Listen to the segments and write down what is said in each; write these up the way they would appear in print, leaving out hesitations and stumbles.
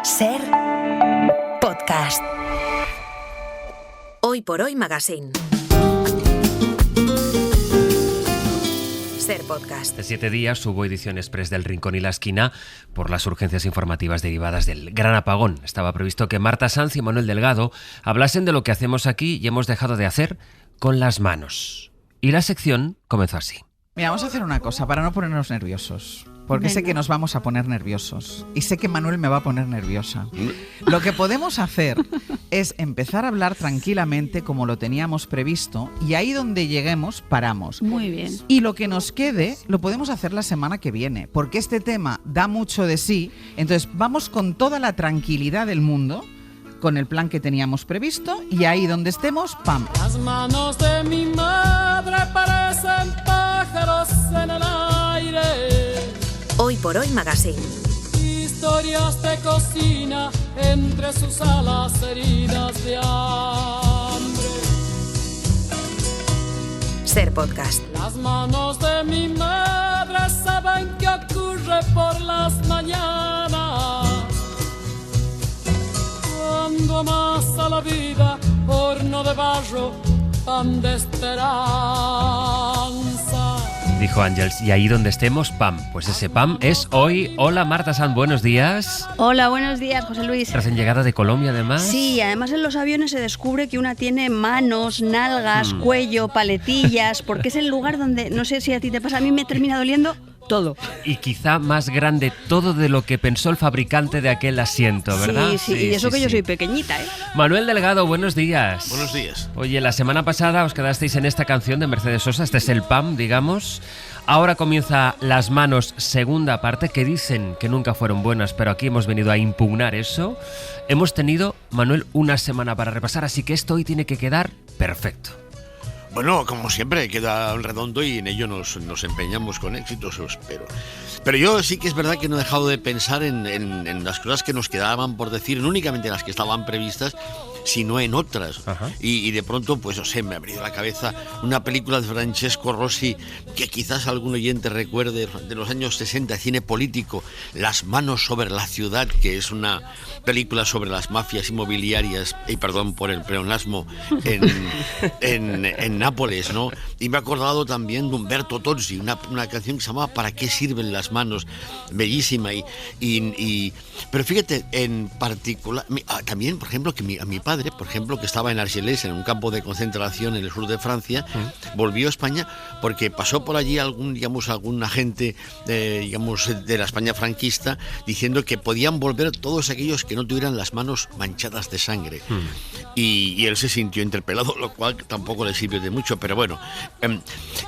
Ser podcast. Hoy por hoy Magazine. Ser podcast. Hace 7 días hubo edición express del Rincón y la Esquina por las urgencias informativas derivadas del gran apagón. Estaba previsto que Marta Sanz y Manuel Delgado hablasen de lo que hacemos aquí y hemos dejado de hacer con las manos. Y la sección comenzó así. Mira, vamos a hacer una cosa para no ponernos nerviosos. Porque sé que nos vamos a poner nerviosos. Y sé que Manuel me va a poner nerviosa. Lo que podemos hacer es empezar a hablar tranquilamente como lo teníamos previsto. Y ahí donde lleguemos, paramos. Muy bien. Y lo que nos quede, lo podemos hacer la semana que viene. Porque este tema da mucho de sí. Entonces vamos con toda la tranquilidad del mundo, con el plan que teníamos previsto. Y ahí donde estemos, ¡pam! Las manos de mi madre parecen pájaros en el aire. Hoy por hoy Magazine. Historias de cocina entre sus alas heridas de hambre. Ser podcast. Las manos de mi madre saben qué ocurre por las mañanas. Cuando amasa la vida, horno de barro, pan de esperanza. Dijo Ángels, y ahí donde estemos, PAM. Pues ese PAM es hoy. Hola Marta Sanz, buenos días. Hola, buenos días, José Luis. Recién llegada de Colombia, además. Sí, además en los aviones se descubre que una tiene manos, nalgas, cuello, paletillas, porque es el lugar donde, no sé si a ti te pasa, a mí me termina doliendo todo. Y quizá más grande todo de lo que pensó el fabricante de aquel asiento, ¿verdad? Sí, y eso que yo soy pequeñita, ¿eh? Manuel Delgado, buenos días. Buenos días. Oye, la semana pasada os quedasteis en esta canción de Mercedes Sosa, este es el PAM, digamos. Ahora comienza Las Manos, segunda parte, que dicen que nunca fueron buenas, pero aquí hemos venido a impugnar eso. Hemos tenido, Manuel, una semana para repasar, así que esto hoy tiene que quedar perfecto. Bueno, como siempre, queda redondo y en ello nos empeñamos con éxito, eso espero. Pero yo sí que es verdad que no he dejado de pensar en las cosas que nos quedaban por decir, no únicamente en las que estaban previstas, sino en otras. Y de pronto, pues no sé, me ha venido a la cabeza una película de Francesco Rosi que quizás algún oyente recuerde, de los años 60, cine político, Las manos sobre la ciudad, que es una película sobre las mafias inmobiliarias, y perdón por el pleonasmo, en Nápoles, ¿no? Y me he acordado también de Umberto Tozzi, una canción que se llamaba ¿Para qué sirven las manos? Bellísima. Pero fíjate, en particular, también, por ejemplo, que a mi padre, por ejemplo, que estaba en Argelès, en un campo de concentración en el sur de Francia, volvió a España porque pasó por allí algún agente, de la España franquista, diciendo que podían volver todos aquellos que no tuvieran las manos manchadas de sangre. Y él se sintió interpelado, lo cual tampoco le sirvió de mucho, pero bueno.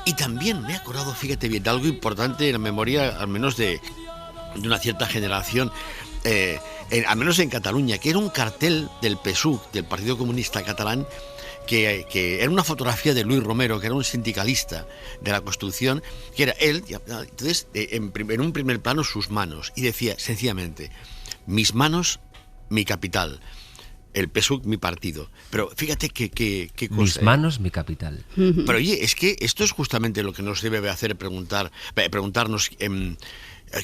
Y también me he acordado, fíjate bien, de algo importante en la memoria, al menos de una cierta generación, al menos en Cataluña, que era un cartel del PSUC, del Partido Comunista Catalán, que era una fotografía de Luis Romero, que era un sindicalista de la construcción, que era él, entonces en un primer plano sus manos, y decía sencillamente, mis manos, mi capital, el PSUC, mi partido. Pero fíjate qué cosa. Mis manos, mi capital. Pero oye, es que esto es justamente lo que nos debe hacer preguntarnos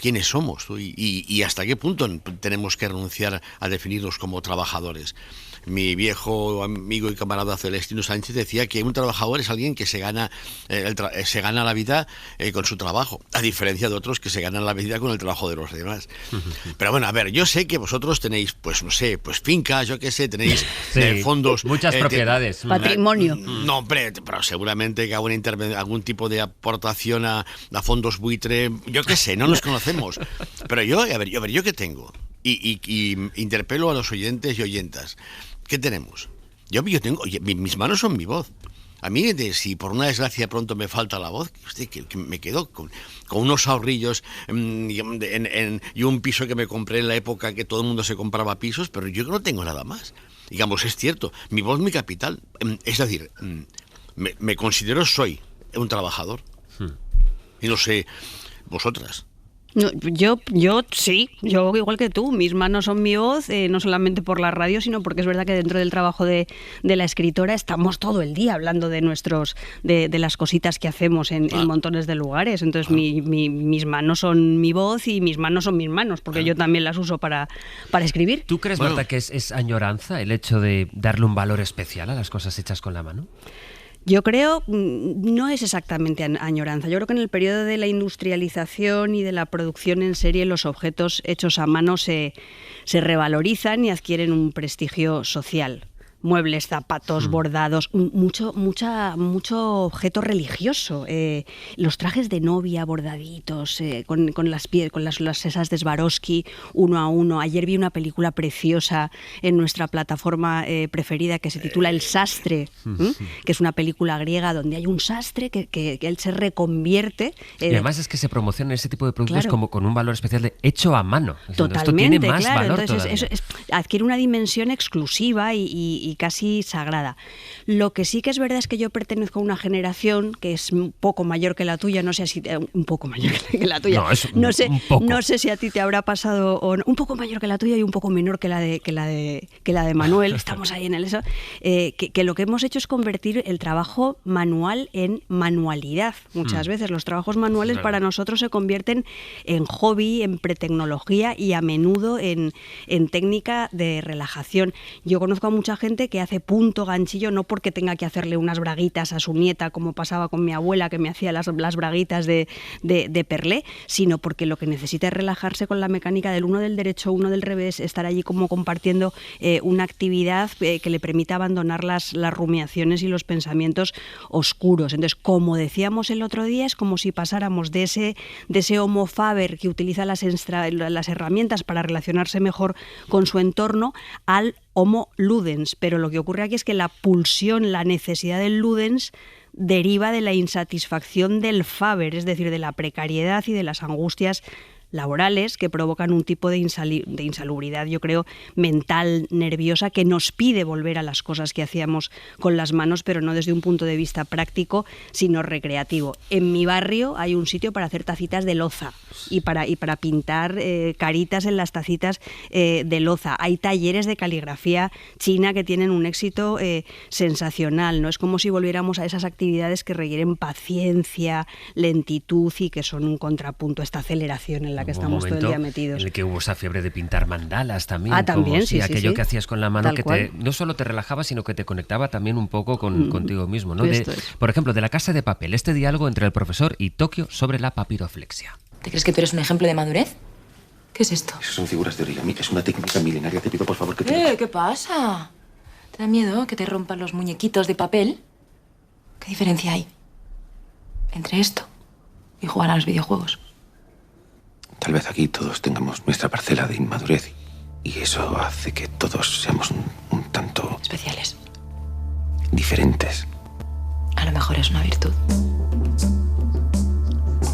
quiénes somos y hasta qué punto tenemos que renunciar a definirnos como trabajadores. Mi viejo amigo y camarada Celestino Sánchez decía que un trabajador es alguien que se gana la vida con su trabajo, a diferencia de otros que se ganan la vida con el trabajo de los demás. Pero bueno, a ver, yo sé que vosotros tenéis, pues no sé, pues fincas, yo qué sé, tenéis fondos. Muchas propiedades. Patrimonio. No, hombre, pero seguramente que algún tipo de aportación a fondos buitre, yo qué sé, no nos conocemos. Pero yo qué tengo. Y interpelo a los oyentes y oyentas. ¿Qué tenemos? Yo tengo, oye, mis manos son mi voz. A mí, si por una desgracia pronto me falta la voz, que me quedo con unos ahorrillos y un piso que me compré en la época que todo el mundo se compraba pisos, pero yo no tengo nada más. Digamos, es cierto, mi voz, mi capital. Es decir, me considero, soy un trabajador. Y no sé, vosotras. No, yo sí, yo igual que tú, mis manos son mi voz, no solamente por la radio, sino porque es verdad que dentro del trabajo de la escritora estamos todo el día hablando de de las cositas que hacemos en montones de lugares. Entonces mis manos son mi voz y mis manos son mis manos, porque yo también las uso para escribir. ¿Tú crees, Marta, que es añoranza el hecho de darle un valor especial a las cosas hechas con la mano? Yo creo, no es exactamente añoranza. Yo creo que en el periodo de la industrialización y de la producción en serie, los objetos hechos a mano se revalorizan y adquieren un prestigio social. Muebles, zapatos, bordados, mucho objeto religioso. Los trajes de novia bordaditos, con las esas de Swarovski, 1 a 1. Ayer vi una película preciosa en nuestra plataforma preferida que se titula El Sastre, que es una película griega donde hay un sastre que él se reconvierte. Y además es que se promocionan ese tipo de productos como con un valor especial de hecho a mano. Totalmente, esto tiene más claro. valor. Entonces adquiere una dimensión exclusiva y casi sagrada. Lo que sí que es verdad es que yo pertenezco a una generación que es un poco mayor que la tuya, no sé si un poco mayor que la tuya. No sé si a ti te habrá pasado o no, un poco mayor que la tuya y un poco menor que la de Manuel. Estamos ahí en eso. Que lo que hemos hecho es convertir el trabajo manual en manualidad. Muchas veces los trabajos manuales para nosotros se convierten en hobby, en pretecnología y a menudo en técnica de relajación. Yo conozco a mucha gente que hace punto, ganchillo, no porque tenga que hacerle unas braguitas a su nieta, como pasaba con mi abuela, que me hacía las braguitas de perlé, sino porque lo que necesita es relajarse con la mecánica del uno del derecho, uno del revés, estar allí como compartiendo una actividad que le permita abandonar las rumiaciones y los pensamientos oscuros. Entonces, como decíamos el otro día, es como si pasáramos de ese homo faber que utiliza las herramientas para relacionarse mejor con su entorno al homo ludens, pero lo que ocurre aquí es que la pulsión, la necesidad del ludens deriva de la insatisfacción del faber, es decir, de la precariedad y de las angustias laborales que provocan un tipo de insalubridad, yo creo, mental, nerviosa, que nos pide volver a las cosas que hacíamos con las manos, pero no desde un punto de vista práctico, sino recreativo. En mi barrio hay un sitio para hacer tacitas de loza y para pintar caritas en las tacitas de loza. Hay talleres de caligrafía china que tienen un éxito sensacional, ¿no? Es como si volviéramos a esas actividades que requieren paciencia, lentitud y que son un contrapunto a esta aceleración en la que estamos todo el día metidos. En el que hubo esa fiebre de pintar mandalas también. También, sí, aquello que hacías con la mano tal que cual. no solo te relajaba, sino que te conectaba también un poco contigo mismo, ¿no? Por ejemplo, de La Casa de Papel, este diálogo entre el profesor y Tokio sobre la papiroflexia. ¿Te crees que tú eres un ejemplo de madurez? ¿Qué es esto? Esas son figuras de origami, es una técnica milenaria. Te pido, por favor, que te... ¿Qué pasa? ¿Te da miedo que te rompan los muñequitos de papel? ¿Qué diferencia hay entre esto y jugar a los videojuegos? Tal vez aquí todos tengamos nuestra parcela de inmadurez y eso hace que todos seamos un tanto... Especiales. Diferentes. A lo mejor es una virtud.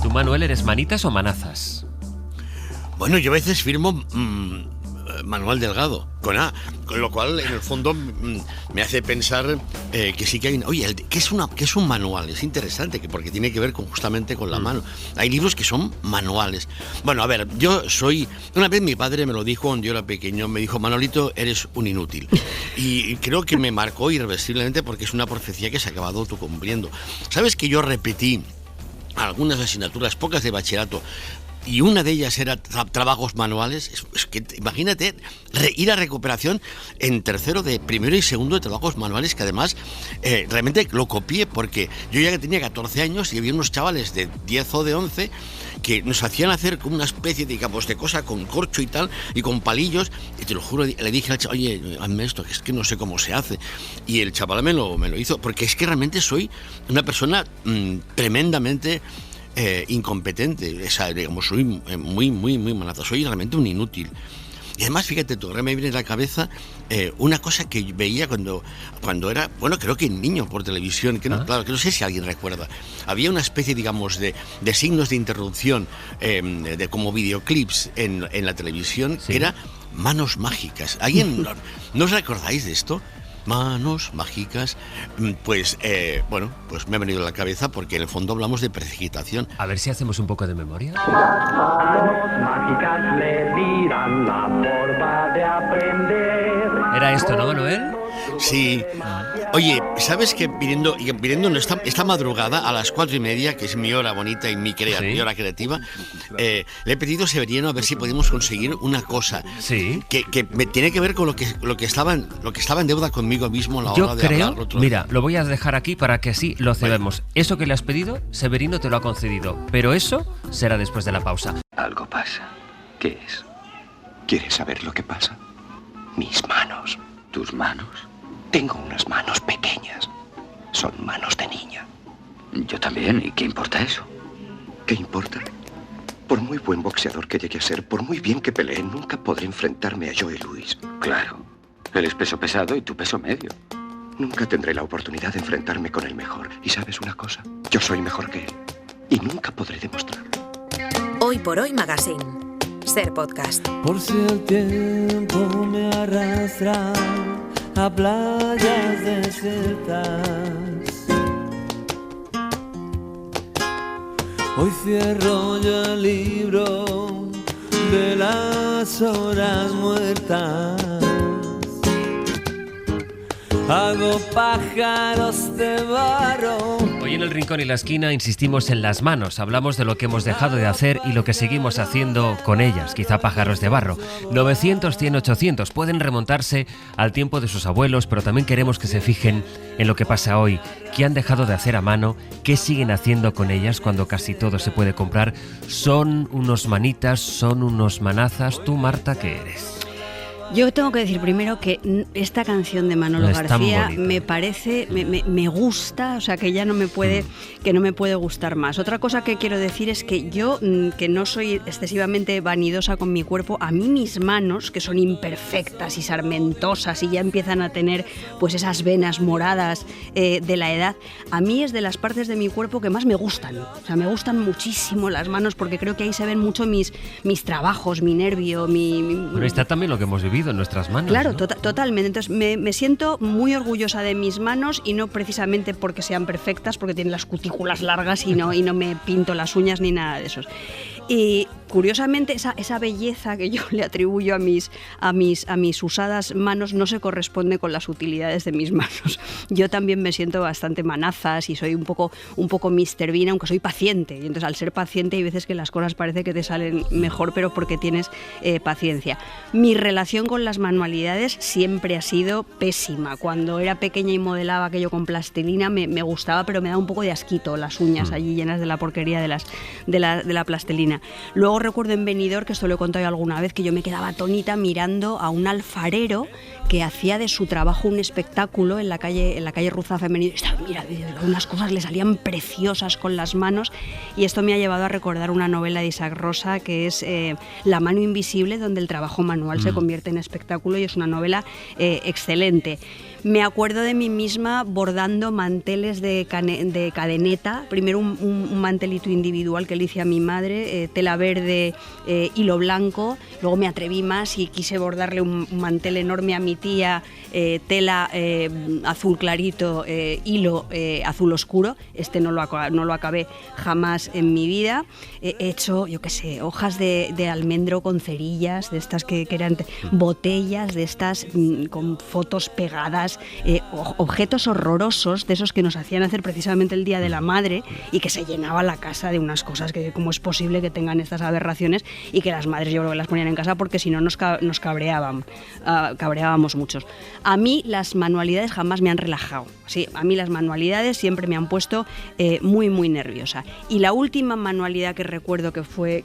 ¿Tú, Manuel, eres manitas o manazas? Bueno, yo a veces firmo Manuel Delgado, con A, con lo cual en el fondo me hace pensar que sí que hay... Oye, ¿qué es un manual? Es interesante, porque tiene que ver justamente con la mano. Hay libros que son manuales. Bueno, a ver, una vez mi padre me lo dijo cuando yo era pequeño, me dijo: Manolito, eres un inútil. Y creo que me marcó irreversiblemente porque es una profecía que se ha acabado autocumpliendo. ¿Sabes que yo repetí algunas asignaturas, pocas de bachillerato, y una de ellas era trabajos manuales? Es que imagínate ir a recuperación en tercero de primero y segundo de trabajos manuales, que además realmente lo copié, porque yo ya que tenía 14 años y había unos chavales de 10 o de 11 que nos hacían hacer como una especie de cosa con corcho y tal, y con palillos, y te lo juro, le dije al chaval: oye, hazme esto, que es que no sé cómo se hace. Y el chaval me lo hizo, porque es que realmente soy una persona tremendamente incompetente. O sea, digamos, soy muy manazo, soy realmente un inútil. Y además, fíjate tú, ahora me viene a la cabeza una cosa que veía cuando era, bueno, creo que niño, por televisión, claro, que no sé si alguien recuerda. Había una especie, digamos, de signos de interrupción, de como videoclips en la televisión, que era Manos Mágicas. ¿Alguien no os recordáis de esto? manos mágicas, pues bueno, pues me ha venido a la cabeza porque en el fondo hablamos de precipitación. A ver si hacemos un poco de memoria. Manos mágicas le dirán la forma de aprender. ¿Era esto, no, Manuel? Sí. Oye, ¿sabes que viniendo esta madrugada a las 4:30, que es mi hora bonita y mi hora creativa, le he pedido a Severiano a ver si podemos conseguir una cosa que me tiene que ver con lo que estaba en deuda conmigo mismo a la hora de hablar otro día. Mira, lo voy a dejar aquí para que así lo cebemos. Eso que le has pedido, Severino te lo ha concedido, pero eso será después de la pausa. Algo pasa. ¿Qué es? ¿Quieres saber lo que pasa? Mis manos. ¿Tus manos? Tengo unas manos pequeñas. Son manos de niña. Yo también. ¿Y qué importa eso? ¿Qué importa? Por muy buen boxeador que llegue a ser, por muy bien que pelee, nunca podré enfrentarme a Joe Louis. Claro. Él es peso pesado y tú peso medio. Nunca tendré la oportunidad de enfrentarme con el mejor. ¿Y sabes una cosa? Yo soy mejor que él. Y nunca podré demostrarlo. Hoy por Hoy Magazine. Ser Podcast. Por si el tiempo me arrastra a playas desiertas, hoy cierro yo el libro de las horas muertas. Hago pájaros de barro. Hoy en El Rincón y la Esquina insistimos en las manos. Hablamos de lo que hemos dejado de hacer y lo que seguimos haciendo con ellas. Quizá pájaros de barro. 900, 100, 800. Pueden remontarse al tiempo de sus abuelos, pero también queremos que se fijen en lo que pasa hoy. ¿Qué han dejado de hacer a mano? ¿Qué siguen haciendo con ellas cuando casi todo se puede comprar? Son unos manitas, son unos manazas. ¿Tú, Marta, qué eres? Yo tengo que decir primero que esta canción de Manolo García me parece, me gusta, o sea que ya no me puede gustar más. Otra cosa que quiero decir es que yo, que no soy excesivamente vanidosa con mi cuerpo, a mí mis manos, que son imperfectas y sarmentosas y ya empiezan a tener pues esas venas moradas de la edad, a mí es de las partes de mi cuerpo que más me gustan. O sea, me gustan muchísimo las manos porque creo que ahí se ven mucho mis trabajos, mi nervio, Pero está también lo que hemos vivido en nuestras manos. Claro, ¿no? Totalmente. Entonces me siento muy orgullosa de mis manos y no precisamente porque sean perfectas, porque tienen las cutículas largas y no me pinto las uñas ni nada de eso. Y curiosamente esa belleza que yo le atribuyo a mis usadas manos no se corresponde con las utilidades de mis manos. Yo también me siento bastante manazas y soy un poco Mr. Bean, aunque soy paciente. Y entonces al ser paciente hay veces que las cosas parece que te salen mejor, pero porque tienes paciencia. Mi relación con las manualidades siempre ha sido pésima. Cuando era pequeña y modelaba aquello con plastilina me gustaba, pero me daba un poco de asquito las uñas allí llenas de la porquería de la plastilina. Luego recuerdo en Benidorm, que esto lo he contado yo alguna vez, que yo me quedaba atónita mirando a un alfarero que hacía de su trabajo un espectáculo en la calle Ruzafa en Benidorm. Mira, unas cosas le salían preciosas con las manos, y esto me ha llevado a recordar una novela de Isaac Rosa que es La mano invisible, donde el trabajo manual se convierte en espectáculo, y es una novela excelente. Me acuerdo de mí misma bordando manteles de cadeneta, primero un mantelito individual que le hice a mi madre, tela verde, hilo blanco, luego me atreví más y quise bordarle un mantel enorme a mi tía, tela azul clarito, hilo azul oscuro. Este no lo acabé jamás en mi vida. He hecho, yo qué sé, hojas de almendro con cerillas, de estas que eran botellas, de estas con fotos pegadas, objetos horrorosos, de esos que nos hacían hacer precisamente el Día de la Madre, y que se llenaba la casa de unas cosas que cómo es posible que tengan estas aberraciones, y que las madres yo creo que las ponían en casa porque si no nos cabreábamos muchos. A mí las manualidades jamás me han relajado. Sí, a mí las manualidades siempre me han puesto muy, muy nerviosa. Y la última manualidad que recuerdo que fue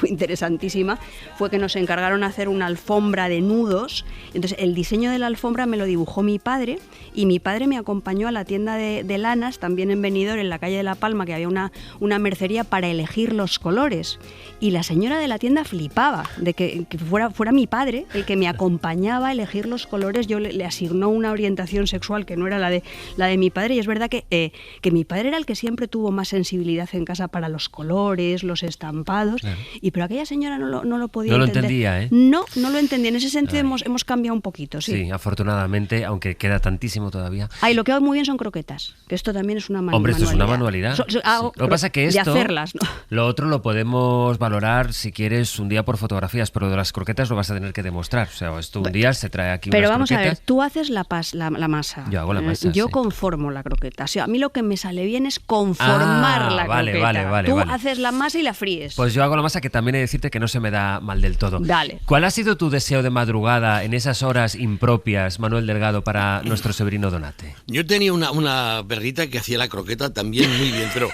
interesantísima fue que nos encargaron hacer una alfombra de nudos. Entonces el diseño de la alfombra me lo dibujó mi padre, y mi padre me acompañó a la tienda de lanas, también en Benidorm, en la calle de La Palma, que había una mercería para elegir los colores. Y la señora de la tienda flipaba de que fuera mi padre el que me acompañaba a elegir los colores. Yo le asignó una orientación sexual que no era la de mi padre, y es verdad que mi padre era el que siempre tuvo más sensibilidad en casa para los colores, los estampados, claro. Pero aquella señora no lo podía entender. No lo entendía, ¿eh? No lo entendía. En ese sentido hemos cambiado un poquito, sí. Sí, afortunadamente, aunque queda tantísimo todavía. Lo que hago muy bien son croquetas, que esto también es una manualidad. Hombre, esto es una manualidad. Lo que pasa es que esto, de hacerlas, ¿no? Lo otro lo podemos valorar si quieres un día por fotografías, pero de las croquetas lo vas a tener que demostrar. O sea, esto un día se trae aquí pero unas vamos croquetas. A ver, tú haces la masa. Yo hago la masa, yo sí. Conformo la croqueta. O sea, a mí lo que me sale bien es conformar la croqueta. Vale. Tú haces la masa y la fríes. Pues yo hago la masa, que también he de decirte que no se me da mal del todo. Dale. ¿Cuál ha sido tu deseo de madrugada en esas horas impropias, Manuel Delgado, para nuestro sobrino Donate? Yo tenía una perrita que hacía la croqueta también muy bien, pero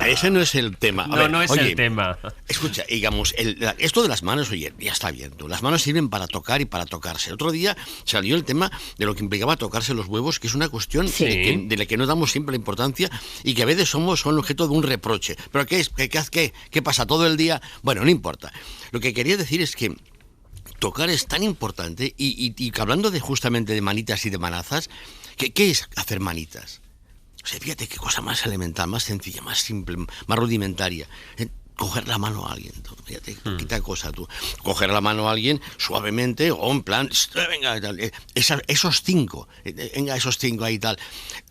ese no es el tema. No es el tema. Escucha, digamos, esto de las manos, oye, ya está bien. Las manos sirven para tocar y para tocarse. El otro día salió el tema de lo que implicaba tocarse los huevos, que es una cuestión de la que no damos siempre la importancia y que a veces son objeto de un reproche. ¿Pero qué es? ¿Qué pasa todo el día? Bueno, no importa. Lo que quería decir es que tocar es tan importante y que hablando justamente de manitas y de manazas, ¿qué es hacer manitas? O sea, fíjate qué cosa más elemental, más sencilla, más simple, más rudimentaria. Coger la mano a alguien, fíjate, quita cosa tú. Coger la mano a alguien suavemente o en plan, venga, esos cinco ahí tal.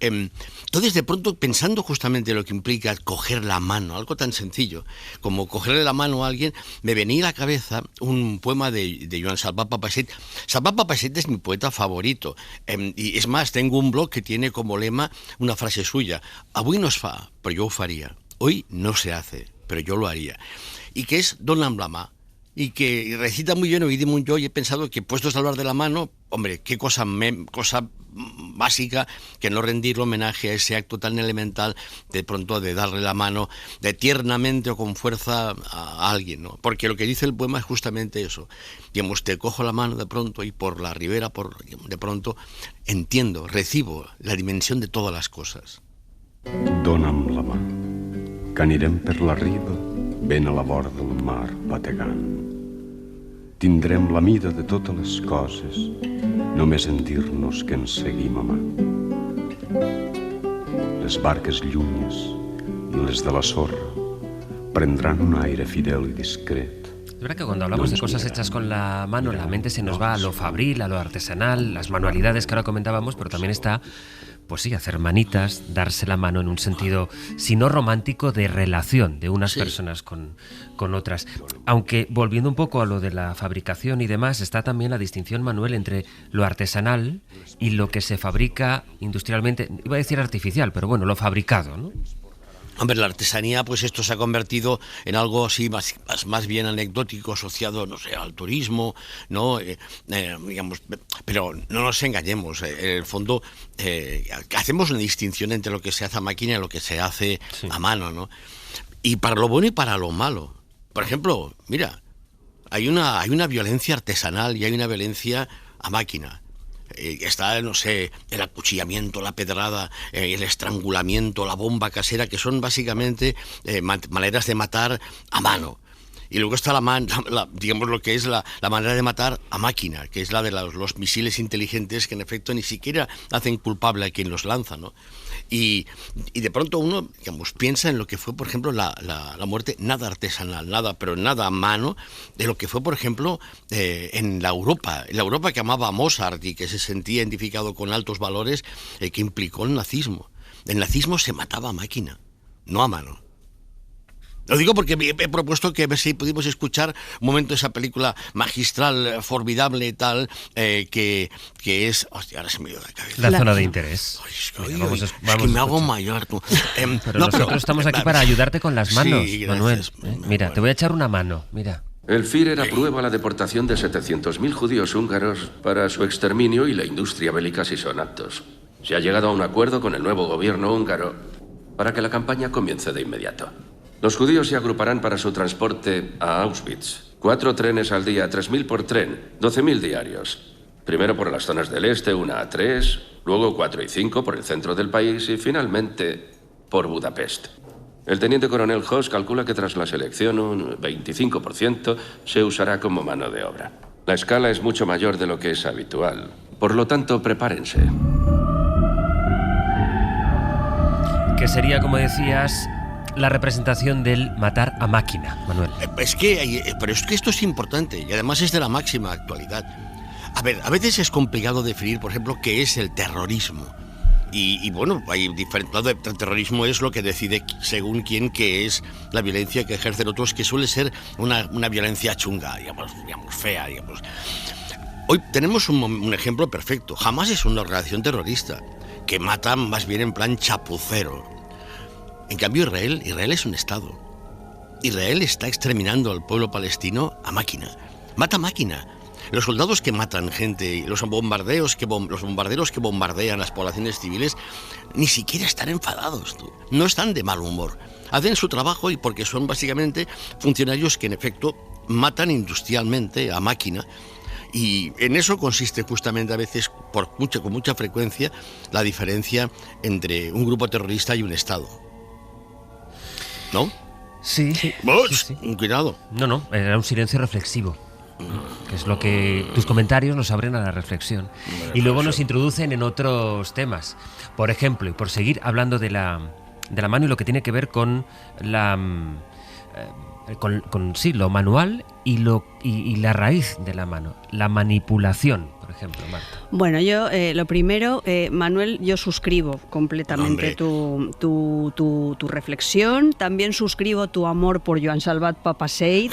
Entonces, de pronto, pensando justamente lo que implica coger la mano, algo tan sencillo como cogerle la mano a alguien, me venía a la cabeza un poema de Joan Salvat Papasseit. Salvat Papasseit es mi poeta favorito. Y es más, tengo un blog que tiene como lema una frase suya: avui no es fa, però jo ho faria. Hoy no se hace, pero yo lo haría. Y que es Dona'm la mà, y que recita muy bien Ovidi Montllor, y he pensado que, puestos a hablar de la mano, hombre, qué cosa básica que no rendirle homenaje a ese acto tan elemental de pronto de darle la mano de tiernamente o con fuerza a alguien, ¿no? Porque lo que dice el poema es justamente eso. Digamos, te cojo la mano de pronto y por la ribera, de pronto entiendo, recibo la dimensión de todas las cosas. Dona'm la mà, que anirem per la riba, ben a la vora del mar bategant. Tindrem la mida de totes les coses, només en dir-nos que ens seguim a mà. Les barques llunyes i les de la sorra prendran un aire fidel y discret. Es verdad que cuando hablamos de cosas hechas con la mano, la mente se nos va a lo fabril, a lo artesanal, las manualidades que ahora comentábamos, pero también está, pues sí, hacer manitas, darse la mano en un sentido, si no romántico, de relación de unas personas con otras. Aunque, volviendo un poco a lo de la fabricación y demás, está también la distinción, Manuel, entre lo artesanal y lo que se fabrica industrialmente, iba a decir artificial, pero bueno, lo fabricado, ¿no? Hombre, la artesanía, pues esto se ha convertido en algo así más bien anecdótico, asociado, no sé, al turismo, ¿no? Digamos, pero no nos engañemos, en el fondo hacemos una distinción entre lo que se hace a máquina y lo que se hace a mano, ¿no? Y para lo bueno y para lo malo. Por ejemplo, mira, hay una violencia artesanal y hay una violencia a máquina. Está, no sé, el acuchillamiento, la pedrada, el estrangulamiento, la bomba casera, que son básicamente maneras de matar a mano. Y luego está digamos lo que es la manera de matar a máquina, que es la de los misiles inteligentes que en efecto ni siquiera hacen culpable a quien los lanza, ¿no? Y de pronto uno, digamos, piensa en lo que fue, por ejemplo, la muerte nada artesanal, pero nada a mano, de lo que fue, por ejemplo, en la Europa que amaba a Mozart y que se sentía identificado con altos valores, que implicó el nazismo. El nazismo se mataba a máquina, no a mano. Lo digo porque he propuesto que a ver si pudimos escuchar un momento de esa película magistral, formidable y tal, que es... Hostia, ahora se me dio la cabeza. La zona de interés. Es que me hago mayor, tú. Pero nosotros estamos aquí para ayudarte con las manos, sí, Manuel. Mira, te voy a echar una mano, mira. El Führer aprueba la deportación de 700.000 judíos húngaros para su exterminio y la industria bélica si son aptos. Se ha llegado a un acuerdo con el nuevo gobierno húngaro para que la campaña comience de inmediato. Los judíos se agruparán para su transporte a Auschwitz. 4 trenes al día, 3.000 por tren, 12.000 diarios. Primero por las zonas del este, 1 a 3, luego 4 y 5 por el centro del país y finalmente por Budapest. El teniente coronel Hoss calcula que tras la selección un 25% se usará como mano de obra. La escala es mucho mayor de lo que es habitual. Por lo tanto, prepárense. Que sería, como decías, la representación del matar a máquina, Manuel. Pero es que esto es importante y además es de la máxima actualidad. A ver, a veces es complicado definir, por ejemplo, qué es el terrorismo. Y bueno, hay diferentes. El terrorismo es lo que decide según quién qué es la violencia que ejercen otros, que suele ser una violencia chunga, digamos, fea, digamos. Hoy tenemos un ejemplo perfecto. Hamas es una organización terrorista que mata más bien en plan chapucero. En cambio, Israel es un Estado. Israel está exterminando al pueblo palestino a máquina. Mata máquina. Los soldados que matan gente, los bombarderos que bombardean las poblaciones civiles, ni siquiera están enfadados, tú. No están de mal humor. Hacen su trabajo y porque son básicamente funcionarios que en efecto matan industrialmente a máquina. Y en eso consiste justamente a veces, con mucha frecuencia, la diferencia entre un grupo terrorista y un Estado. ¿No? Sí. Cuidado. No, era un silencio reflexivo. Que es lo que tus comentarios nos abren a la reflexión y luego nos introducen en otros temas. Por ejemplo, y por seguir hablando de la mano y lo que tiene que ver con lo manual y la raíz de la mano, la manipulación, por ejemplo, Marta. Bueno, yo lo primero, Manuel, yo suscribo completamente tu reflexión. También suscribo tu amor por Joan Salvat Papasseit.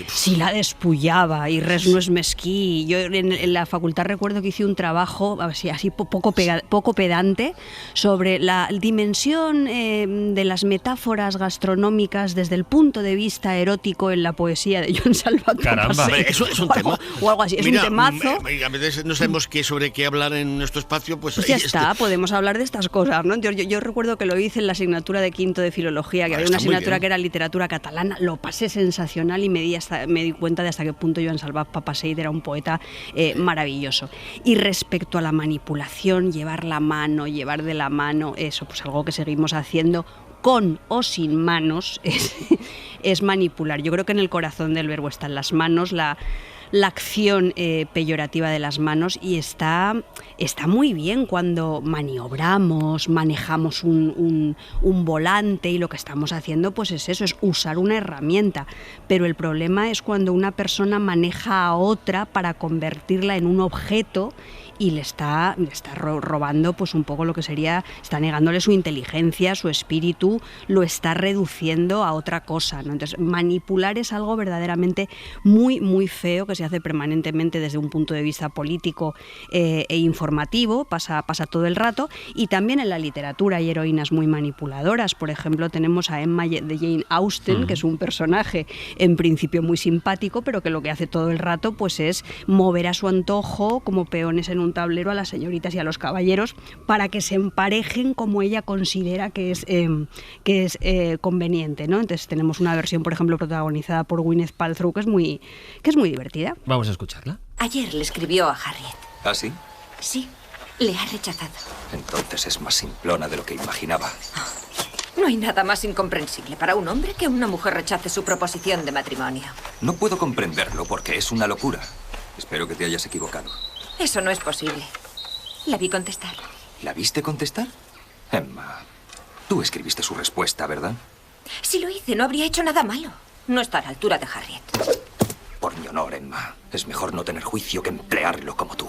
Si la despullaba y res no es mesquí. Yo en la facultad recuerdo que hice un trabajo así poco pedante sobre la dimensión de las metáforas gastronómicas desde el punto de vista erótico en la poesía de Joan Salvat Papasseit. Eso es un tema. O algo así. Es un temazo. A veces no sabemos sobre qué hablar en nuestro espacio, pues ya está, podemos hablar de estas cosas, ¿no? Yo recuerdo que lo hice en la asignatura de quinto de filología, que había una asignatura que era literatura catalana, lo pasé sensacional y me di cuenta de hasta qué punto Joan Salvat Papasseit era un poeta maravilloso. Y respecto a la manipulación, llevar de la mano, eso, pues algo que seguimos haciendo con o sin manos es manipular. Yo creo que en el corazón del verbo están las manos, la acción peyorativa de las manos, y está muy bien cuando maniobramos, manejamos un volante, y lo que estamos haciendo pues es eso, es usar una herramienta. Pero el problema es cuando una persona maneja a otra para convertirla en un objeto y le está robando pues un poco lo que sería, está negándole su inteligencia, su espíritu, lo está reduciendo a otra cosa, ¿no? Entonces, manipular es algo verdaderamente muy, muy feo que se hace permanentemente desde un punto de vista político e informativo, pasa todo el rato, y también en la literatura hay heroínas muy manipuladoras. Por ejemplo, tenemos a Emma de Jane Austen, que es un personaje en principio muy simpático, pero que lo que hace todo el rato pues es mover a su antojo como peones en un tablero a las señoritas y a los caballeros para que se emparejen como ella considera que es conveniente, ¿no? Entonces tenemos una versión, por ejemplo, protagonizada por Gwyneth Paltrow que es muy divertida. Vamos a escucharla. Ayer le escribió a Harriet. ¿Ah, sí? Sí, le ha rechazado. Entonces es más simplona de lo que imaginaba. No hay nada más incomprensible para un hombre que una mujer rechace su proposición de matrimonio. No puedo comprenderlo porque es una locura. Espero que te hayas equivocado. Eso no es posible. La vi contestar. ¿La viste contestar? Emma, tú escribiste su respuesta, ¿verdad? Si lo hice, no habría hecho nada malo. No está a la altura de Harriet. Por mi honor, Emma, es mejor no tener juicio que emplearlo como tú.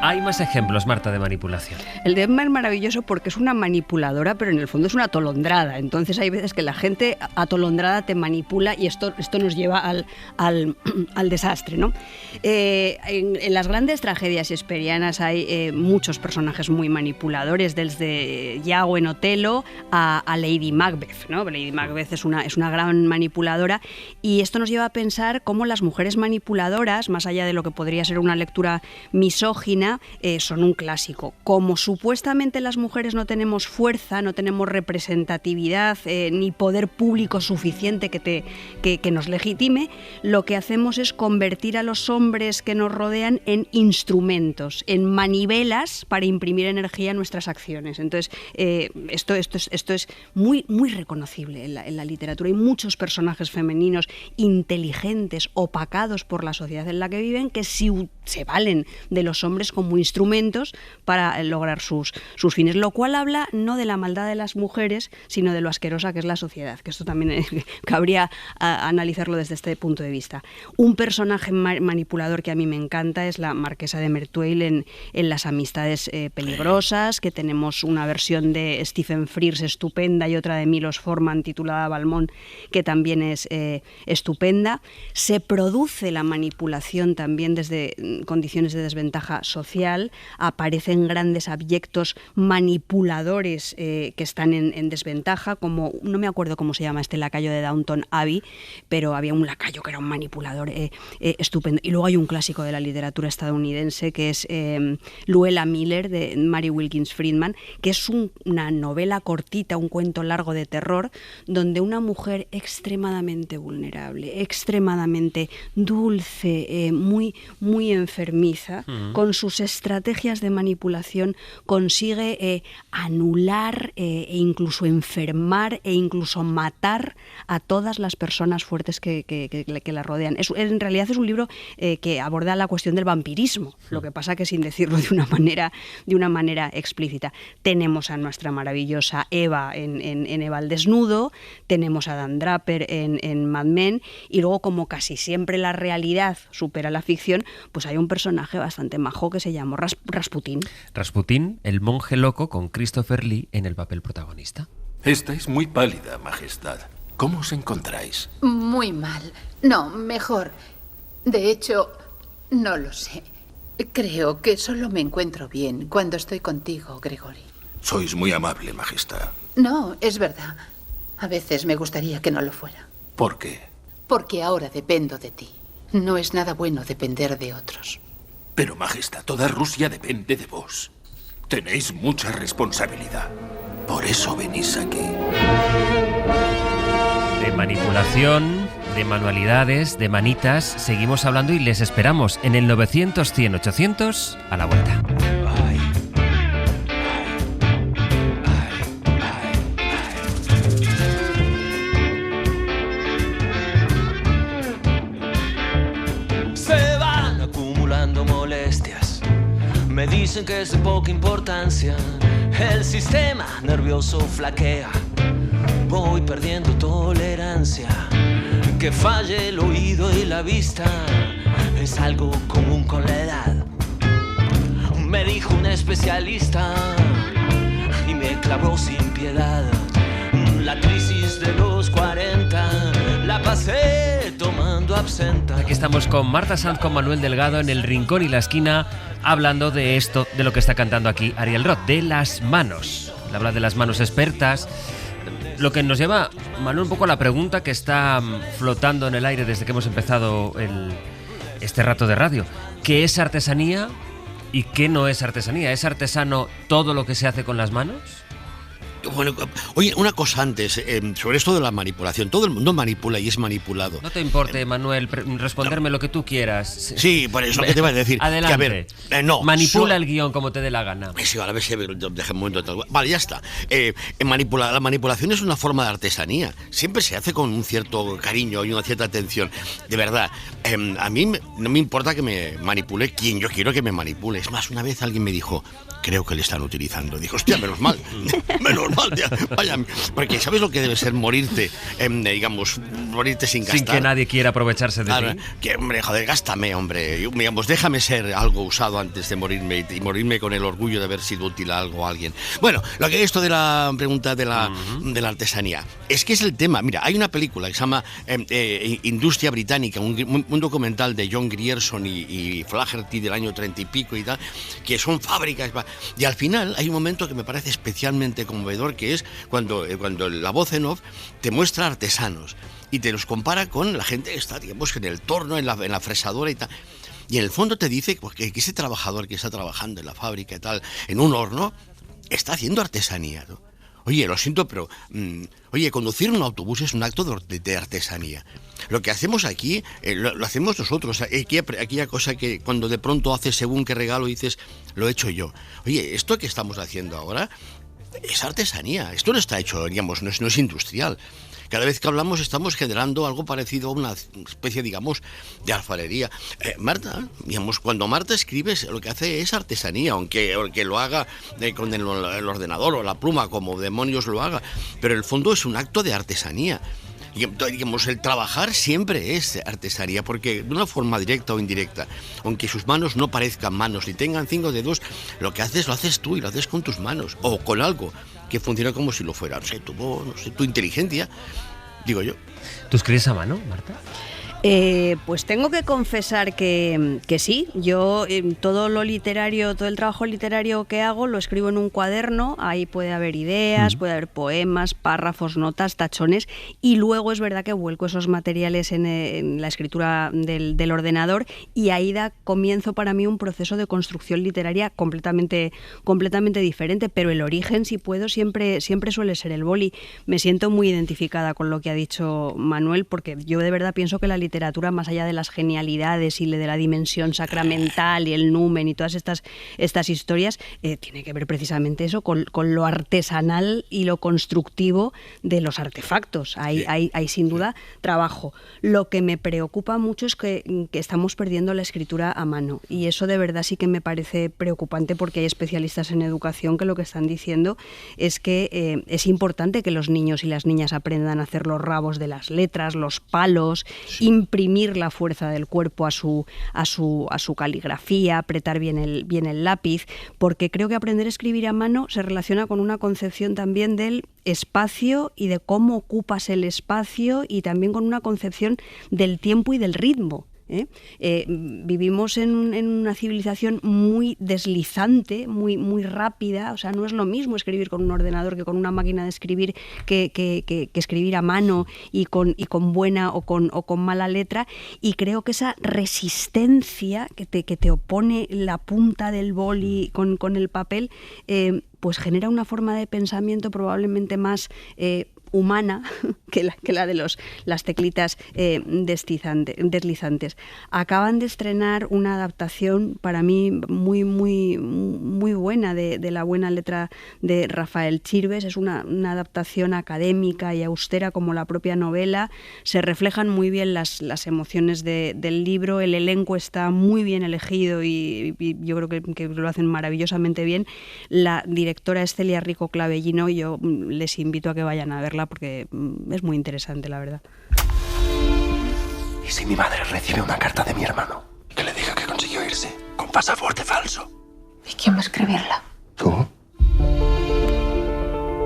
Hay más ejemplos, Marta, de manipulación. El de Emma es maravilloso porque es una manipuladora, pero en el fondo es una atolondrada. Entonces hay veces que la gente atolondrada te manipula y esto nos lleva al desastre, ¿no? En las grandes tragedias shakespearianas hay muchos personajes muy manipuladores, desde Iago en Otelo a Lady Macbeth, ¿no? Lady Macbeth es una gran manipuladora, y esto nos lleva a pensar cómo las mujeres manipuladoras, más allá de lo que podría ser una lectura misógina, España son un clásico. Como supuestamente las mujeres no tenemos fuerza, no tenemos representatividad ni poder público suficiente que nos legitime, lo que hacemos es convertir a los hombres que nos rodean en instrumentos, en manivelas para imprimir energía a nuestras acciones. Entonces, esto es muy, muy reconocible en la literatura. Hay muchos personajes femeninos inteligentes, opacados por la sociedad en la que viven, que se valen de los hombres como instrumentos para lograr sus fines, lo cual habla no de la maldad de las mujeres, sino de lo asquerosa que es la sociedad, que esto también cabría analizarlo desde este punto de vista. Un personaje manipulador que a mí me encanta es la marquesa de Merteuil en Las amistades peligrosas, que tenemos una versión de Stephen Frears estupenda y otra de Milos Forman titulada Balmón, que también es estupenda. Se produce la manipulación también desde condiciones de desventaja social, aparecen grandes abyectos manipuladores que están en desventaja, como, no me acuerdo cómo se llama este lacayo de Downton Abbey, pero había un lacayo que era un manipulador estupendo. Y luego hay un clásico de la literatura estadounidense que es Luella Miller, de Mary Wilkins Friedman, que es una novela cortita, un cuento largo de terror, donde una mujer extremadamente vulnerable, extremadamente dulce, muy, muy enfermiza, con sus estrategias de manipulación consigue anular e incluso enfermar e incluso matar a todas las personas fuertes que la rodean. En realidad es un libro que aborda la cuestión del vampirismo, lo que pasa que sin decirlo de una manera explícita. Tenemos a nuestra maravillosa Eva en Eva al desnudo, tenemos a Dan Draper en Mad Men, y luego, como casi siempre la realidad supera la ficción, pues hay un personaje bastante majo que se llama Rasputín. Rasputín, el monje loco, con Christopher Lee en el papel protagonista. Estáis muy pálida, Majestad. ¿Cómo os encontráis? Muy mal. No, mejor. De hecho, no lo sé. Creo que solo me encuentro bien cuando estoy contigo, Gregory. Sois muy amable, Majestad. No, es verdad. A veces me gustaría que no lo fuera. ¿Por qué? Porque ahora dependo de ti. No es nada bueno depender de otros. Pero, Majestad, toda Rusia depende de vos. Tenéis mucha responsabilidad. Por eso venís aquí. De manipulación, de manualidades, de manitas, seguimos hablando y les esperamos en el 900-100-800 a la vuelta. Se van acumulando molestias, me dicen que es de poca importancia, el sistema nervioso flaquea, voy perdiendo tolerancia, que falle el oído y la vista es algo común con la edad, me dijo un especialista y me clavó sin piedad, la crisis de los 40 la pasé tomando absenta. Aquí estamos con Marta Sanz, con Manuel Delgado en el rincón y la esquina, hablando de esto, de lo que está cantando aquí Ariel Roth, de las manos. Habla de las manos expertas. Lo que nos lleva, Manuel, un poco a la pregunta que está flotando en el aire desde que hemos empezado este rato de radio. ¿Qué es artesanía y qué no es artesanía? ¿Es artesano todo lo que se hace con las manos? Bueno, oye, una cosa antes, sobre esto de la manipulación. Todo el mundo manipula y es manipulado. No te importe, Manuel, responderme lo que tú quieras. Sí, por eso que te iba a decir. Adelante. Que, a ver, no. Manipula el guión como te dé la gana. Sí, a ver si deja un momento. Vale, ya está. La manipulación es una forma de artesanía. Siempre se hace con un cierto cariño y una cierta atención. De verdad, a mí no me importa que me manipule quien yo quiero que me manipule. Es más, una vez alguien me dijo, creo que le están utilizando. Dijo, hostia, menos mal. Menos mal, tía. Vaya, porque ¿sabes lo que debe ser morirte, digamos, morirte sin gastar? Sin que nadie quiera aprovecharse de ti. Que, hombre, joder, gástame, hombre. Digamos, déjame ser algo usado antes de morirme y morirme con el orgullo de haber sido útil a algo a alguien. Bueno, lo que esto de la pregunta de la artesanía, es que es el tema. Mira, hay una película que se llama Industria Británica, un documental de John Grierson y Flaherty del año 30 y pico y tal, que son fábricas. Y al final hay un momento que me parece especialmente conmovedor, que es cuando la voz en off te muestra artesanos y te los compara con la gente que está, digamos, en el torno, en la fresadora y tal. Y en el fondo te dice que ese trabajador que está trabajando en la fábrica y tal, en un horno, está haciendo artesanía, ¿no? Oye, lo siento, pero conducir un autobús es un acto de artesanía. Lo que hacemos aquí, lo hacemos nosotros. Aquella cosa que cuando de pronto haces según qué regalo dices, lo he hecho yo. Oye, esto que estamos haciendo ahora es artesanía. Esto no está hecho, digamos, no es industrial. Cada vez que hablamos estamos generando algo parecido a una especie, digamos, de alfarería. Marta, digamos, cuando Marta escribe, lo que hace es artesanía, aunque lo haga con el ordenador o la pluma, como demonios lo haga. Pero en el fondo es un acto de artesanía. Y, digamos, el trabajar siempre es artesanía, porque de una forma directa o indirecta, aunque sus manos no parezcan manos ni tengan 5 dedos, lo que haces lo haces tú y lo haces con tus manos o con algo que funciona como si lo fuera, no sé, tu voz, no sé, tu inteligencia, digo yo. ¿Tú escribes a mano, Marta? Pues tengo que confesar que sí. Yo todo lo literario, todo el trabajo literario que hago lo escribo en un cuaderno. Ahí puede haber ideas, puede haber poemas, párrafos, notas, tachones, y luego es verdad que vuelco esos materiales en la escritura del ordenador, y ahí da comienzo para mí un proceso de construcción literaria completamente diferente, pero el origen, si puedo, siempre suele ser el boli. Me siento muy identificada con lo que ha dicho Manuel, porque yo de verdad pienso que la literatura, más allá de las genialidades y de la dimensión sacramental y el numen y todas estas historias, tiene que ver precisamente eso con lo artesanal y lo constructivo de los artefactos. Hay sin duda trabajo. Lo que me preocupa mucho es que estamos perdiendo la escritura a mano, y eso de verdad sí que me parece preocupante, porque hay especialistas en educación que lo que están diciendo es que es importante que los niños y las niñas aprendan a hacer los rabos de las letras, los palos, imprimir la fuerza del cuerpo a su caligrafía, apretar bien el lápiz, porque creo que aprender a escribir a mano se relaciona con una concepción también del espacio y de cómo ocupas el espacio, y también con una concepción del tiempo y del ritmo. Vivimos en una civilización muy deslizante, muy rápida. O sea, no es lo mismo escribir con un ordenador que con una máquina de escribir, que escribir a mano y con buena o con mala letra. Y creo que esa resistencia que te opone la punta del boli con el papel, pues genera una forma de pensamiento probablemente más humana que la de las teclitas deslizantes. Acaban de estrenar una adaptación para mí muy buena de La buena letra de Rafael Chirves. Es una adaptación académica y austera como la propia novela. Se reflejan muy bien las emociones del libro. El elenco está muy bien elegido y yo creo que lo hacen maravillosamente bien. La directora es Celia Rico Clavellino, y yo les invito a que vayan a verla porque es muy interesante, la verdad. ¿Y si mi madre recibe una carta de mi hermano que le diga que consiguió irse con pasaporte falso? ¿Y quién va a escribirla? ¿Tú?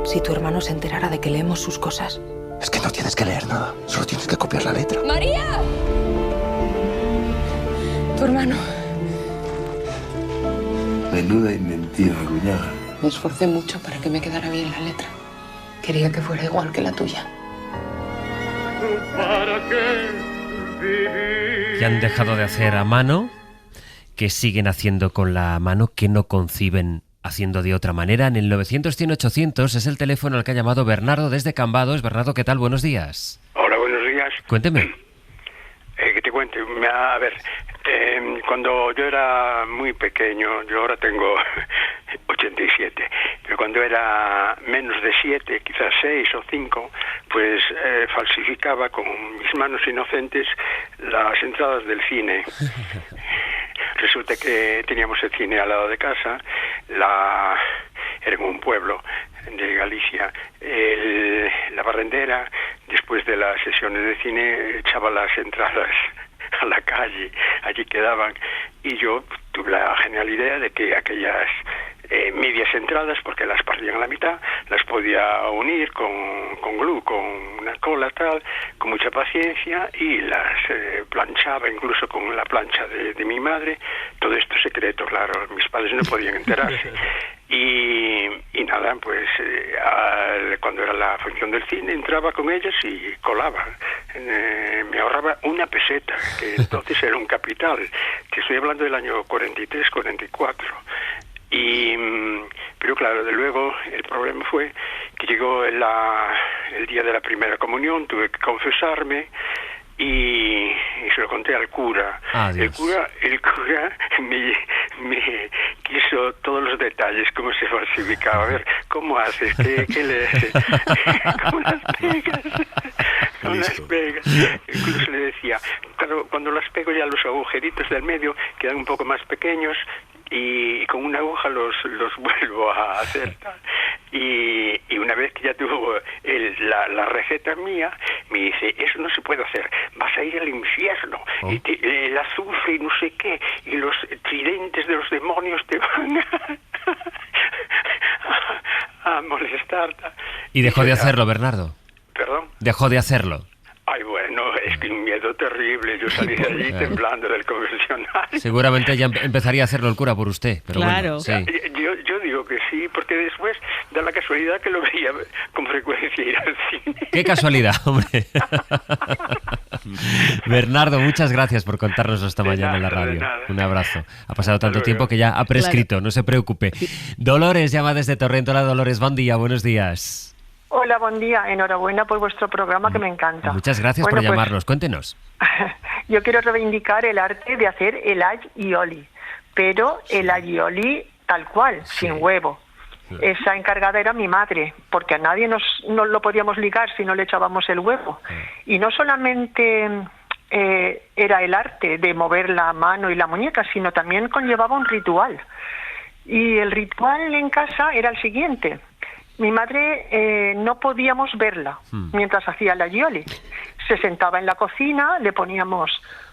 Si tu hermano se enterara de que leemos sus cosas. Es que no tienes que leer nada, solo tienes que copiar la letra. ¡María! Tu hermano. Menuda inventiva, cuñada. Me esforcé mucho para que me quedara bien la letra. Quería que fuera igual que la tuya. Que han dejado de hacer a mano, que siguen haciendo con la mano, que no conciben haciendo de otra manera. En el 900-100-800 es el teléfono al que ha llamado Bernardo desde Cambados. Bernardo, ¿qué tal? Buenos días. Hola, buenos días. Cuénteme. Que te cuente. A ver, cuando yo era muy pequeño, yo ahora tengo 87, pero cuando era menos de 7, quizás 6 o 5, pues falsificaba con mis manos inocentes las entradas del cine. Resulta que teníamos el cine al lado de casa, era en un pueblo de Galicia. La barrendera, después de las sesiones de cine, echaba las entradas a la calle, allí quedaban, y yo tuve la genial idea de que aquellas medias entradas, porque las partían a la mitad, las podía unir con glue, con una cola tal, con mucha paciencia, y las planchaba incluso con la plancha de mi madre. Todo esto secreto, claro, mis padres no podían enterarse. Y nada, pues cuando era la función del cine entraba con ellas y colaba me ahorraba una peseta, que entonces era un capital. Te estoy hablando del año 43, 44. Pero claro, de luego el problema fue que llegó el día de la primera comunión, tuve que confesarme y se lo conté al cura. El cura me quiso todos los detalles, cómo se falsificaba. A ver, ¿cómo haces? ¿Qué le haces? ¿Cómo las pegas? ¿Cómo las pegas? Incluso le decía, claro, cuando las pego ya los agujeritos del medio quedan un poco más pequeños y con una aguja los vuelvo a hacer. Y una vez que ya tuvo la receta mía, me dice, eso no se puede hacer, vas a ir al infierno, y el azufre y no sé qué, y los tridentes de los demonios te van a molestar. ¿Y dejó de hacerlo, Bernardo? ¿Perdón? Dejó de hacerlo. Ay, bueno, es que un miedo terrible. Yo salí de allí temblando del confesionario. Seguramente ya empezaría a hacerlo el cura por usted. Pero claro. Bueno, sí. Yo digo que sí, porque después da la casualidad que lo veía con frecuencia ir al cine. ¡Qué casualidad, hombre! Bernardo, muchas gracias por contárnoslo esta mañana en la radio. Un abrazo. Ha pasado tanto tiempo que ya ha prescrito, no se preocupe. Dolores llama desde Torrent. Hola, Dolores, buen día, buenos días. Hola, buen día. Enhorabuena por vuestro programa, que me encanta. Muchas gracias por llamarnos. Cuéntenos. Yo quiero reivindicar el arte de hacer el aioli, pero el aioli tal cual, sin huevo. Esa encargada era mi madre, porque a nadie nos lo podíamos ligar si no le echábamos el huevo. Y no solamente era el arte de mover la mano y la muñeca, sino también conllevaba un ritual. Y el ritual en casa era el siguiente. Mi madre no podíamos verla mientras hacía el aioli. Se sentaba en la cocina, le poníamos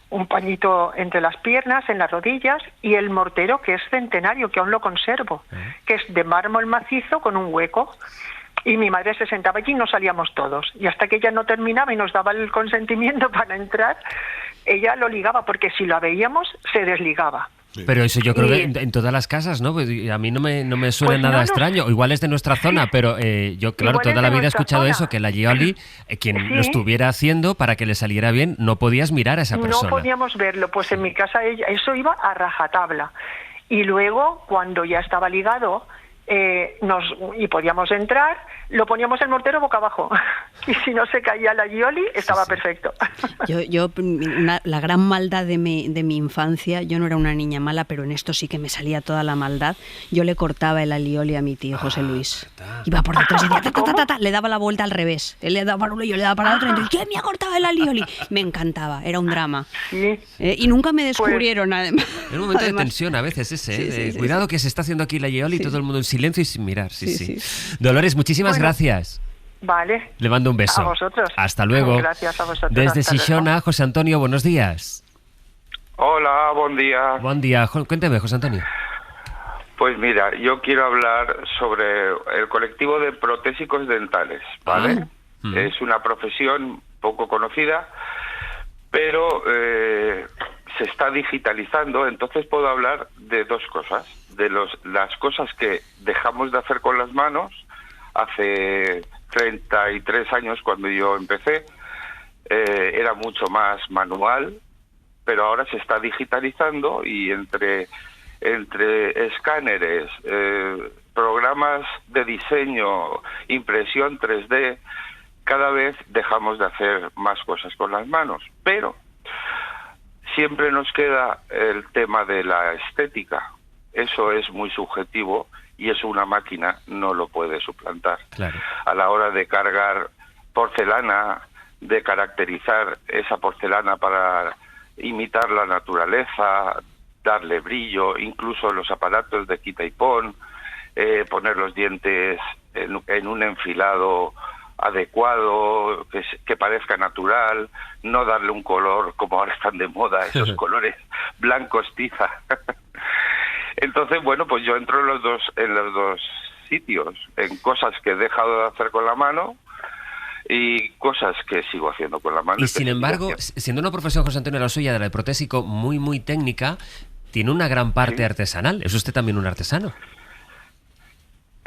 un pañito entre las piernas, en las rodillas, y el mortero, que es centenario, que aún lo conservo, que es de mármol macizo con un hueco. Y mi madre se sentaba allí y nos salíamos todos. Y hasta que ella no terminaba y nos daba el consentimiento para entrar, ella lo ligaba, porque si lo veíamos, se desligaba. Pero eso yo creo que en todas las casas, ¿no? A mí no me suena nada extraño. O igual es de nuestra zona, pero yo, claro, toda la vida he escuchado eso, que el aioli, quien lo estuviera haciendo, para que le saliera bien, no podías mirar a esa persona. No podíamos verlo, pues en mi casa eso iba a rajatabla. Y luego, cuando ya estaba ligado y podíamos entrar, lo poníamos el mortero boca abajo. Y si no se caía el aioli, estaba perfecto. La gran maldad de mi infancia, yo no era una niña mala, pero en esto sí que me salía toda la maldad. Yo le cortaba el aioli a mi tío José Luis. Iba por detrás y decía, le daba la vuelta al revés. Él le daba para uno y yo le daba para el otro. Y entonces, ¿quién me ha cortado el aioli? Me encantaba, era un drama. Y nunca me descubrieron, además. Era un momento de tensión a veces ese. Cuidado que se está haciendo aquí el aioli y todo el mundo en silencio y sin mirar. Sí. Dolores, muchísimas gracias. Vale. Le mando un beso. A vosotros. Hasta luego. Gracias a vosotros. Desde Xixona, José Antonio, buenos días. Hola, buen día. Buen día. Cuénteme, José Antonio. Pues mira, yo quiero hablar sobre el colectivo de protésicos dentales, ¿vale? Es una profesión poco conocida, pero se está digitalizando, entonces puedo hablar de dos cosas. De las cosas que dejamos de hacer con las manos hace 33 años, cuando yo empecé, era mucho más manual, pero ahora se está digitalizando y entre escáneres, programas de diseño, impresión 3D, cada vez dejamos de hacer más cosas con las manos, pero siempre nos queda el tema de la estética. Eso es muy subjetivo y eso una máquina no lo puede suplantar. Claro. A la hora de cargar porcelana, de caracterizar esa porcelana para imitar la naturaleza, darle brillo, incluso los aparatos de quita y pon, poner los dientes en un enfilado adecuado, que parezca natural, no darle un color como ahora están de moda, esos colores blancos tiza. Entonces, bueno, pues yo entro en los dos sitios, en cosas que he dejado de hacer con la mano y cosas que sigo haciendo con la mano. Y sin embargo, siendo una profesión, José Antonio, la suya, de la protésico, muy, muy técnica, tiene una gran parte artesanal. ¿Es usted también un artesano?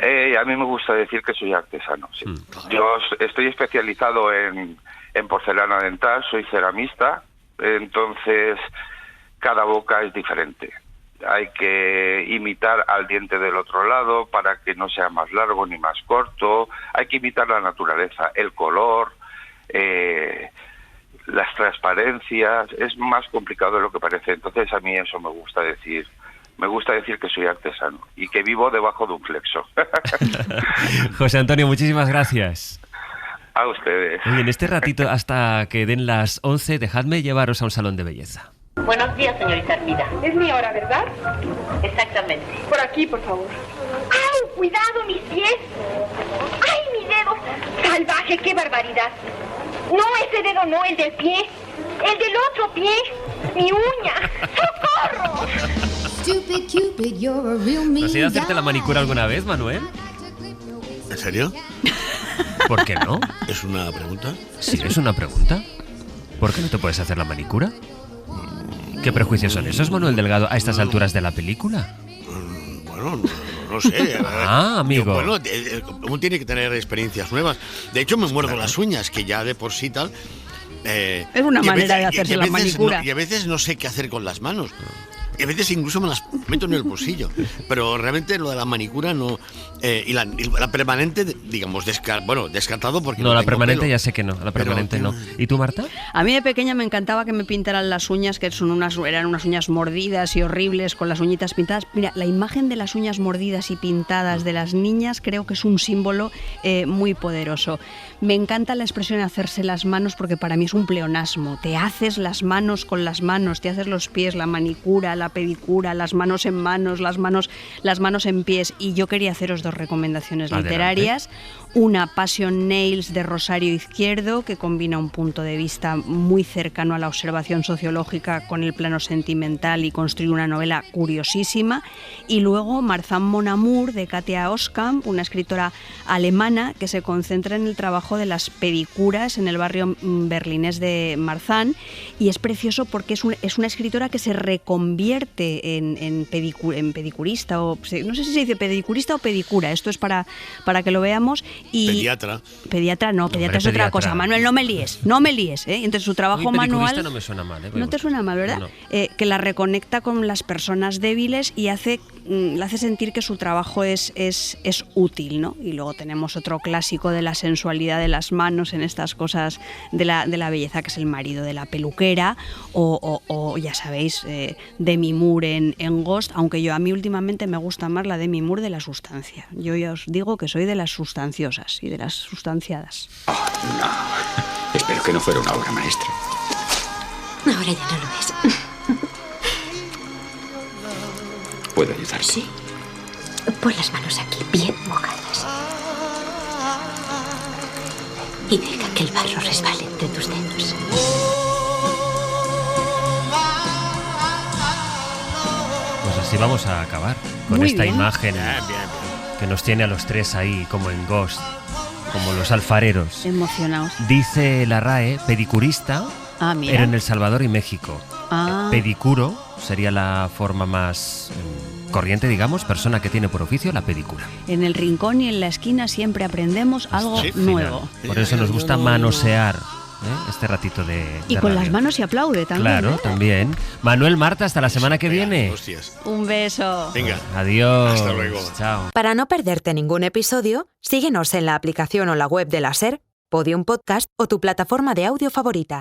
A mí me gusta decir que soy artesano, sí. Yo estoy especializado en en porcelana dental, soy ceramista, entonces cada boca es diferente. Hay que imitar al diente del otro lado para que no sea más largo ni más corto. Hay que imitar la naturaleza, el color, las transparencias. Es más complicado de lo que parece. Entonces a mí eso me gusta decir. Me gusta decir que soy artesano y que vivo debajo de un flexo. José Antonio, muchísimas gracias. A ustedes. Oye, en este ratito hasta que den las 11, dejadme llevaros a un salón de belleza. Buenos días, señorita Armida. Es mi hora, ¿verdad? Exactamente. Por aquí, por favor. ¡Au! ¡Cuidado, mis pies! ¡Ay, mi dedo! ¡Salvaje, qué barbaridad! No, ese dedo no, el del pie. El del otro pie. ¡Mi uña! ¡Socorro! ¿Has ido a hacerte la manicura alguna vez, Manuel? ¿En serio? ¿Por qué no? ¿Es una pregunta? Sí, es una pregunta. ¿Por qué no te puedes hacer la manicura? ¿Qué prejuicios son esos, Manuel Delgado, a estas alturas de la película? Bueno, no sé. Amigo. Bueno, uno tiene que tener experiencias nuevas. De hecho, me muerdo las uñas, que ya de por sí tal... es una manera de hacerse la manicura. Y a veces no sé qué hacer con las manos. Y a veces incluso me las meto en el bolsillo. Pero realmente lo de la manicura no... y la permanente, digamos, descartado porque no la tengo permanente pelo. Ya sé que no, la permanente no. ¿Y tú, Marta? A mí de pequeña me encantaba que me pintaran las uñas, que eran unas uñas mordidas y horribles, con las uñitas pintadas. Mira, la imagen de las uñas mordidas y pintadas de las niñas creo que es un símbolo muy poderoso. Me encanta la expresión hacerse las manos porque para mí es un pleonasmo. Te haces las manos con las manos, te haces los pies, la manicura, la pedicura, las manos en manos, las manos en pies. Y yo quería haceros dos recomendaciones literarias. Una, Passion Nails, de Rosario Izquierdo, que combina un punto de vista muy cercano a la observación sociológica con el plano sentimental y construye una novela curiosísima. Y luego Marzahn Mon Amour, de Katja Oskamp, una escritora alemana que se concentra en el trabajo de las pedicuras en el barrio berlinés de Marzahn. Y es precioso porque es una escritora que se reconvierte en pedicurista, o no sé si se dice pedicurista o pedicura, esto es para que lo veamos. Y pediatra es otra cosa. Manuel, no me líes, ¿eh? Entonces su trabajo manual no me suena mal, ¿eh? No te suena mal, ¿verdad? No. Que la reconecta con las personas débiles y le hace sentir que su trabajo es útil, ¿no? Y luego tenemos otro clásico de la sensualidad de las manos en estas cosas de la belleza, que es El marido de la peluquera, o ya sabéis, Demi Moore en Ghost, aunque a mí últimamente me gusta más la Demi Moore de la sustancia. Yo ya os digo que soy de las sustanciosas y de las sustanciadas. Oh, no. Espero que no fuera una obra maestra. Ahora ya no lo es. ¿Puedo ayudarte? Sí. Pon las manos aquí, bien mojadas. Y deja que el barro resbale entre tus dedos. Pues así vamos a acabar con Muy esta bien. imagen que nos tiene a los tres ahí como en Ghost, como los alfareros. Emocionados. Dice la RAE, pedicurista, Mira. pero en El Salvador y México. Ah. Pedicuro sería la forma más corriente, digamos, persona que tiene por oficio la pedicura. En el rincón y en la esquina siempre aprendemos algo nuevo. Por eso nos gusta manosear este ratito de Y con radio. las manos se aplaude también. Claro, también. Manuel, Marta, hasta la semana que viene. Un beso. Venga. Adiós. Hasta luego. Chao. Para no perderte ningún episodio, síguenos en la aplicación o la web de la SER, Podium Podcast o tu plataforma de audio favorita.